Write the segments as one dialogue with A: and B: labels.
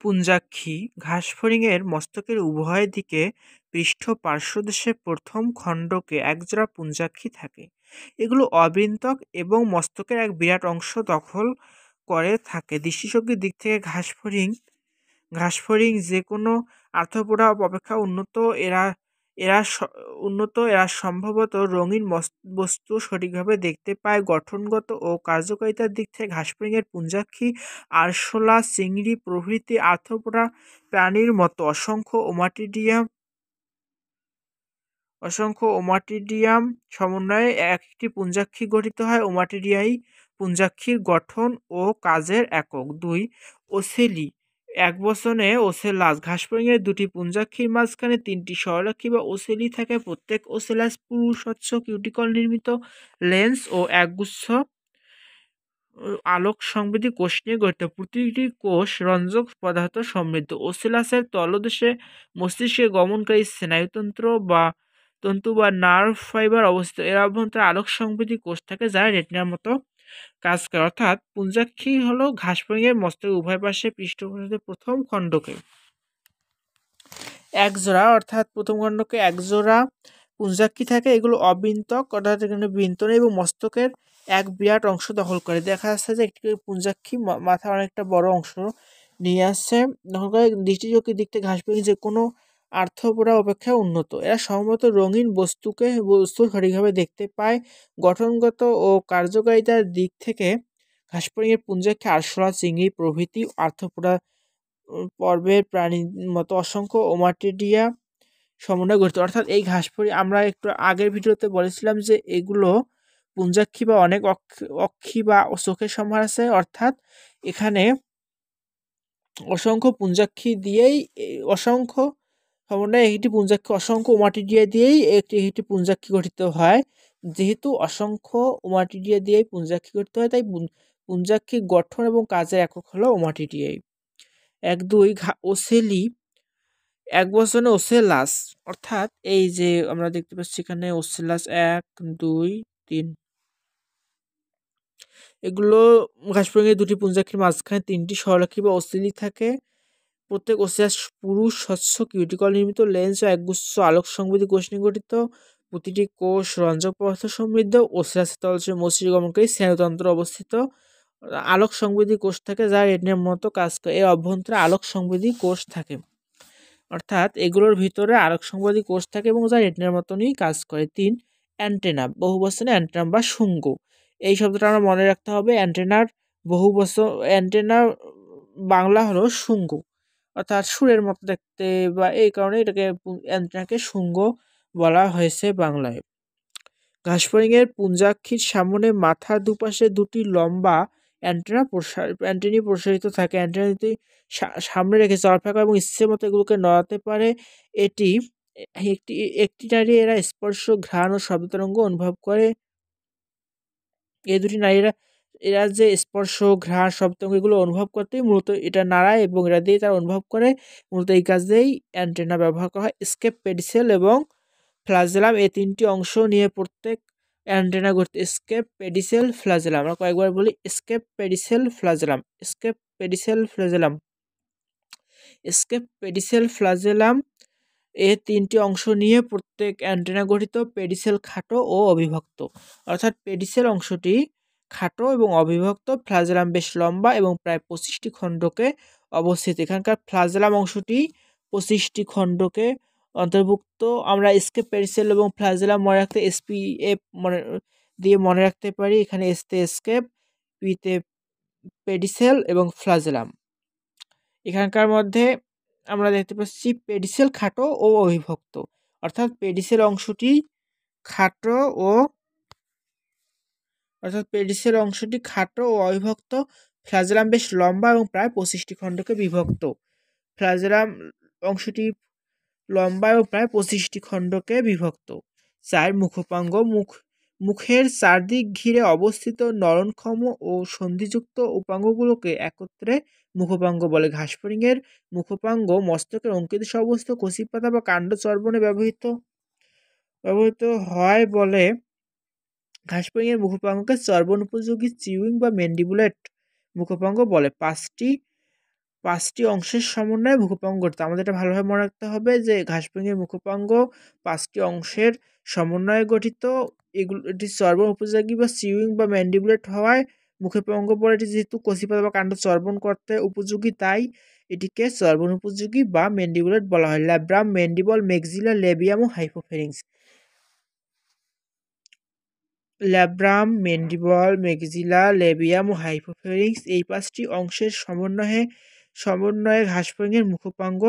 A: পুঞ্জাক্ষী ঘাসফড়িংয়ের মস্তকের উভয় দিকে পৃষ্ঠ পার্শ্বদেশে প্রথম খণ্ডকে একজোড়া পুঞ্জাক্ষী থাকে। এগুলো অবৃন্তক এবং মস্তকের এক বিরাট অংশ দখল করে থাকে। দৃষ্টিশক্তির দিক থেকে ঘাসফড়িং যে কোনো আর্থ্রোপোডা অপেক্ষা উন্নত। এরা এরা এরা সম্ভবত রঙিন বস্তু সঠিকভাবে দেখতে পায়। গঠনগত ও কার্যকারিতার দিক থেকে ঘাসফড়িংয়ের পুঞ্জাক্ষী আরশোলা, চিংড়ি প্রভৃতি আর্থ্রোপোডা প্রাণীর মতো অসংখ্য ওমাটিডিয়াম সমন্বয়ে একটি পুঞ্জাক্ষী গঠিত হয়। ওমাটিডিয়াই পুঞ্জাক্ষীর গঠন ও কাজের একক। 2. ওসেলি একবচনে ওসেলাস ঘাসফড়িংয়ের দুটি পুঞ্জাক্ষীর মাঝখানে তিনটি স্বরলাক্ষী বা ওসেলি থাকে। প্রত্যেক ওসেলাস পুরু স্বচ্ছ কিউটিকল নির্মিত লেন্স ও একগুচ্ছ আলোক সংবেদী কোষ নিয়ে গঠিত। প্রতিটি কোষ রঞ্জক পদার্থ সমৃদ্ধ। ওসেলাসের তলদেশে মস্তিষ্কে গমনকারী তন্তু বা নার্ভ ফাইবার অবস্থিত। এর অভ্যন্তরে আলোক সংবেদী কোষ থাকে যা রেটিনার মতো কাজ করে। অর্থাৎ পুঞ্জাক্ষী হলো ঘাসফড়িংয়ের মস্তকের উভয় পাশে পৃষ্ঠপোষকদের প্রথম খণ্ডকে একজোড়া, অর্থাৎ প্রথম খণ্ডকে একজোড়া পুঞ্জাক্ষী থাকে। এগুলো অবৃন্তক, অর্থাৎ এখানে বৃন্ত নেই এবং মস্তকের এক বিরাট অংশ দখল করে। দেখা যাচ্ছে যে একটি পুঞ্জাক্ষী মাথা অনেকটা বড় অংশ নিয়ে আসছে দখল করে। দৃষ্টিশক্তির দিক থেকে ঘাসফড়িং যে কোনো আর্থ্রোপোডা অপেক্ষা উন্নত। এরা সম্ভবত রঙিন বস্তু সঠিকভাবে দেখতে পায়। গঠনগত ও কার্যকারিতার দিক থেকে ঘাসফড়িংয়ের পুঞ্জাক্ষী আরশোলা, চিংড়ি প্রভৃতি আর্থ্রোপোডা পর্বের প্রাণীর মতো অসংখ্য ওমাটিডিয়া সমন্বয়ে গঠিত। অর্থাৎ এই ঘাসফড়িং আমরা একটু আগের ভিডিওতে বলেছিলাম যে এগুলো পুঞ্জাক্ষী বা অনেক অক্ষী বা চোখের সমাহার আছে। অর্থাৎ এখানে অসংখ্য পুঞ্জাক্ষী দিয়েই অসংখ্য সমন্বয়ে একটি পুঞ্জাক্ষী অসংখ্য ওমাটিডিয়া দিয়েই একটি পুঞ্জাক্ষী গঠিত হয়। যেহেতু অসংখ্য ওমাটিডিয়া দিয়েই পুঞ্জাক্ষী গঠিত হয়, তাই পুঞ্জাক্ষীর গঠন এবং কাজের একক হলো ওমাটিডিয়াই। 2. ওসেলি একবচনে ওসেলাস, অর্থাৎ এই যে আমরা দেখতে পাচ্ছি এখানে ওসেলাস 1, 2, 3 এগুলো ঘাসফড়িংয়ের দুটি পুঞ্জাক্ষীর মাঝখানে তিনটি স্বরলাক্ষী বা ওসেলি থাকে। প্রত্যেক ওসেলাস পুরু স্বচ্ছ কিউটিকল নির্মিত লেন্স ও একগুচ্ছ আলোক সংবেদী কোষ নিয়ে গঠিত। প্রতিটি কোষ রঞ্জক পদার্থ সমৃদ্ধ। ওসেলাসের তলদেশে মস্তিষ্ক গমনকারী স্নায়ুতন্ত্র অবস্থিত। আলোক সংবেদী কোষ থাকে যা রেটিনার মতো কাজ করে। এর অভ্যন্তরে আলোক সংবেদী কোষ থাকে, অর্থাৎ এগুলোর ভিতরে আলোক সংবেদী কোষ থাকে এবং যা রেটিনার মতনই কাজ করে। 3. অ্যান্টেনা বহুবচনে অ্যান্টেনা বা শুঙ্গ। এই শব্দটা আমরা মনে রাখতে হবে। অ্যান্টেনা বাংলা হলো শুঙ্গ, অর্থাৎ সুরের মতো দেখতে, বা এই কারণে এটাকে অ্যান্টেনাকে শুঙ্গ বলা হয়েছে বাংলায়। ঘাসফড়িংয়ের পুঞ্জাক্ষীর সামনে মাথার দুপাশে দুটি লম্বা অ্যান্টেনি প্রসারিত থাকে। অ্যান্টেনাটি সামনে রেখে চলাফেরা এবং ইচ্ছে মতো এগুলোকে নড়াতে পারে। একটি নারী এরা স্পর্শ, ঘ্রাণ ও শব্দ তরঙ্গ অনুভব করে। এই দুটি নারীরা এরা যে স্পর্শ, ঘ্রাণ, শব্দ তরঙ্গ এগুলো অনুভব করতেই মূলত এটা নাড়ায় এবং এরা দিয়ে তারা অনুভব করে। মূলত এই কাজেই অ্যান্টেনা ব্যবহার করা হয়। স্কেপ, পেডিসেল এবং ফ্লাজেলাম এই তিনটি অংশ নিয়ে প্রত্যেক অ্যান্টেনা গঠিত। Scape, pedicel, flagellum. আমরা কয়েকবার বলি scape, pedicel, flagellum. Scape, pedicel, flagellum. Scape, pedicel, flagellum এর তিনটি অংশ নিয়ে প্রত্যেক অ্যান্টেনা গঠিত। পেডিসেল খাটো ও অবিভক্ত, অর্থাৎ পেডিসেল অংশটি খাটো এবং অবিভক্ত। ফ্লাজেলাম বেশ লম্বা এবং প্রায় 25টি খণ্ডকে অবস্থিত। এখানকার ফ্লাজেলাম অংশটি 25টি খণ্ডকে অন্তর্ভুক্ত। আমরা স্কেপ, পেডিসেল এবং ফ্লাজেলাম মনে রাখতে SPF মনে রাখতে পারি। এখানে এসতে স্কেপ, পিতে পেডিসেল এবং ফ্লাজেলাম। এখানকার মধ্যে আমরা দেখতে পাচ্ছি পেডিসেল খাটো ও অবিভক্ত, অর্থাৎ পেডিসেল অংশটি খাটো ও অবিভক্ত। ফ্লাজেলাম বেশ লম্বা এবং প্রায় 25টি খণ্ডকে বিভক্ত। ফ্লাজেলাম অংশটি লম্বা এবং প্রায় 25টি খণ্ডকে বিভক্ত। 4. মুখোপাঙ্গ মুখের চারদিক ঘিরে অবস্থিত নরনক্ষম ও সন্ধিযুক্ত উপাঙ্গগুলোকে একত্রে মুখোপাঙ্গ বলে। ঘাসফড়িংয়ের মুখোপাঙ্গ মস্তকের অঙ্কিত অবস্থিত কচি পাতা বা কাণ্ড চর্বণে ব্যবহৃত হয় বলে ঘাসফড়িংয়ের মুখোপাঙ্গকে চর্বণ উপযোগী চিউইং বা ম্যান্ডিবুলেট মুখোপাঙ্গ বলে। 5টি অংশের সমন্বয়ে মুখোপাঙ্গ গঠিত। আমাদের এটা ভালোভাবে মনে রাখতে হবে যে ঘাসফড়িংয়ের মুখোপাঙ্গ 5টি অংশের সমন্বয়ে গঠিত। এটি চর্বণ উপযোগী বা চিউইং বা ম্যান্ডিবুলেট হওয়ায় মুখোপাঙ্গ পরে এটি যেহেতু কচিপাতা বা কাণ্ড চর্বণ করতে উপযোগী, তাই এটিকে চর্বণ উপযোগী বা ম্যান্ডিবুলেট বলা হয়। ল্যাব্রাম, ম্যান্ডিবল, ম্যাক্সিলা, লেবিয়াম ও হাইপোফেরিংস। ল্যাব্রাম, ম্যান্ডিবল, ম্যাক্সিলা, লেবিয়াম ও হাইপোফেরিংস এই 5টি অংশের সমন্বয়ে ঘাসফড়িংয়ের মুখোপাঙ্গ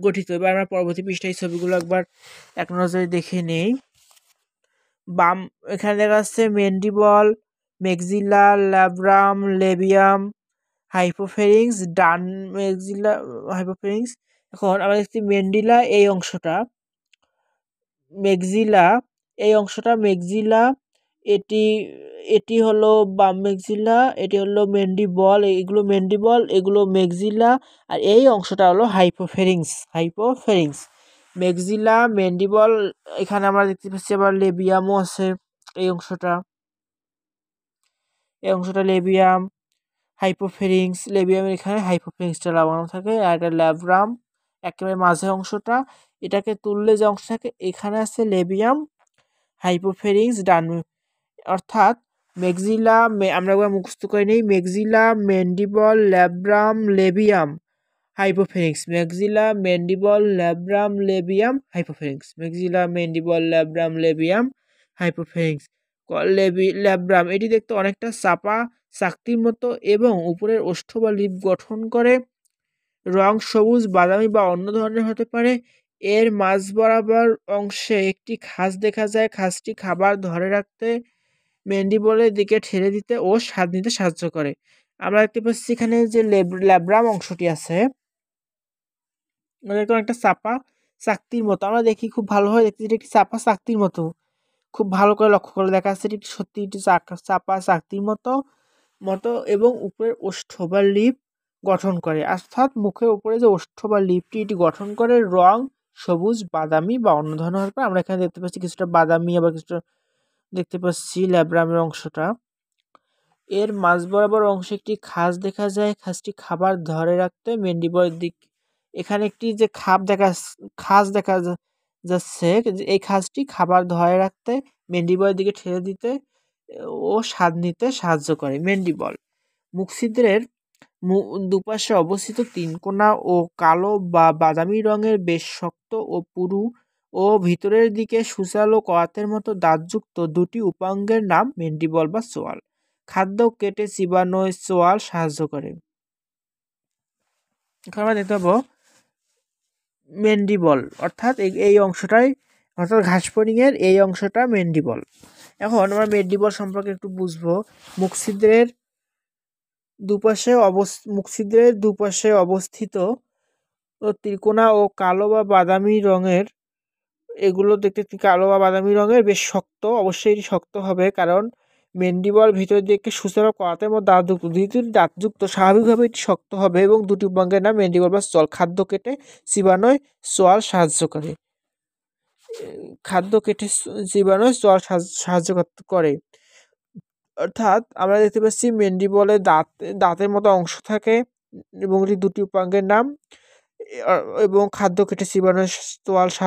A: গঠিত। এবার আমরা পরবর্তী পৃষ্ঠায় ছবিগুলো একবার এক নজরে দেখে নেই। বাম এখানে দেখা যাচ্ছে ম্যান্ডিবল, ম্যাক্সিলা, ল্যাব্রাম, লেবিয়াম, হাইপোফেরিংস, ডান ম্যাক্সিলা, হাইপোফেরিংস। এখন আমরা দেখছি ম্যান্ডিলা এই অংশটা, ম্যাক্সিলা এই অংশটা ম্যাক্সিলা, এটি এটি হলো বাম ম্যাক্সিলা, এটি হলো ম্যান্ডিবল, এগুলো ম্যান্ডিবল, এগুলো ম্যাক্সিলা, আর এই অংশটা হলো হাইপোফেরিংস। ম্যাক্সিলা, ম্যান্ডিবল, এখানে আমরা দেখতে পাচ্ছি আবার লেবিয়ামও আছে। এই অংশটা লেবিয়াম, হাইপোফেরিংস, লেবিয়ামের এখানে হাইপোফেরিংসটা লাগানো থাকে। আর এটা ল্যাব্রাম, একেবারে মাঝে অংশটা, এটাকে তুললে যে অংশ থাকে এখানে আছে লেবিয়াম, হাইপোফেরিংস ডান। অর্থাৎ ম্যাক্সিলা, আমরা একবার মুখস্থ করে নিই, maxilla, mandible, labrum, labium, hypopharynx. Maxilla, mandible, labrum, labium, hypopharynx. Maxilla, mandible, labrum, labium, hypopharynx. Labrum এটি দেখতে অনেকটা চাপা চাকতির মতো এবং উপরের ওষ্ঠ বা লিপ গঠন করে। রং সবুজ, বাদামি বা অন্য ধরনের হতে পারে। এর মাঝ বরাবর অংশে একটি খাঁজ দেখা যায়। খাঁজটি খাবার ধরে রাখতে, ম্যান্ডিবলের দিকে ঠেলে দিতে ও স্বাদ নিতে সাহায্য করে। আমরা দেখতে পাচ্ছি এখানে যে ল্যাব্রাম অংশটি আছে, দেখতে অনেকটা চাপা চাকতির মতো। আমরা দেখি খুব ভালোভাবে দেখতে, যেটা একটি চাপা চাকতির মতো। খুব ভালো করে লক্ষ্য করে দেখা যাচ্ছে এটি সত্যি একটি চাপা চাকতির মতো এবং উপরের ওষ্ঠ বা লিপ গঠন করে। অর্থাৎ মুখের উপরে যে ওষ্ঠ বা লিপটি এটি গঠন করে, রং সবুজ, বাদামি বা অন্য ধরনের হতে পারে। আমরা এখানে দেখতে পাচ্ছি কিছুটা বাদামি, আবার কিছুটা দেখতে পাচ্ছি ল্যাব্রামের অংশটা। এর মাঝ বরাবর অংশে একটি খাঁজ দেখা যায়। খাঁজটি খাবার ধরে রাখতে ম্যান্ডিবলের দিক, এখানে একটি যে খাঁজ দেখা যাচ্ছে, এই খাঁজটি খাবার ধরে রাখতে, ম্যান্ডিবলের দিকে ঠেলে দিতে ও স্বাদ নিতে সাহায্য করে। ম্যান্ডিবল মুখছিদ্রের দুপাশে অবস্থিত তিনকোনা ও কালো বা বাদামি রঙের বেশ শক্ত ও পুরু ও ভিতরের দিকে সুচালো কওয়াতের মতো দাঁতযুক্ত দুটি উপাঙ্গের নাম ম্যান্ডিবল বা চোয়াল। খাদ্য কেটে চিবানোয় চোয়াল সাহায্য করে। এখন আমরা দেখতে পাবো ম্যান্ডিবল, অর্থাৎ এই অংশটাই, অর্থাৎ ঘাসফড়িংয়ের এই অংশটা ম্যান্ডিবল। এখন আমরা ম্যান্ডিবল সম্পর্কে একটু বুঝবো। মুখছিদ্রের দুপাশে অবস্থিত ত্রিকোণা ও কালো বা বাদামি রঙের, এগুলো দেখতে কালো বা বাদামি রঙের, বেশ শক্ত। অবশ্যই এটি শক্ত হবে, কারণ ম্যান্ডিবল ভিতরের দিকে সুচালো কওয়াতের মধ্যে দাঁতযুক্ত, স্বাভাবিকভাবে এটি শক্ত হবে এবং দুটি উপাঙ্গের নাম ম্যান্ডিবল বা চোয়াল। খাদ্য কেটে চিবানোয় চোয়াল সাহায্য করে। করে। অর্থাৎ আমরা দেখতে পাচ্ছি ম্যান্ডিবলে দাঁতের মতো অংশ থাকে এবং দুটি উপাঙ্গের নাম, এবং খাদ্য কেটে চিবানোয় চোয়াল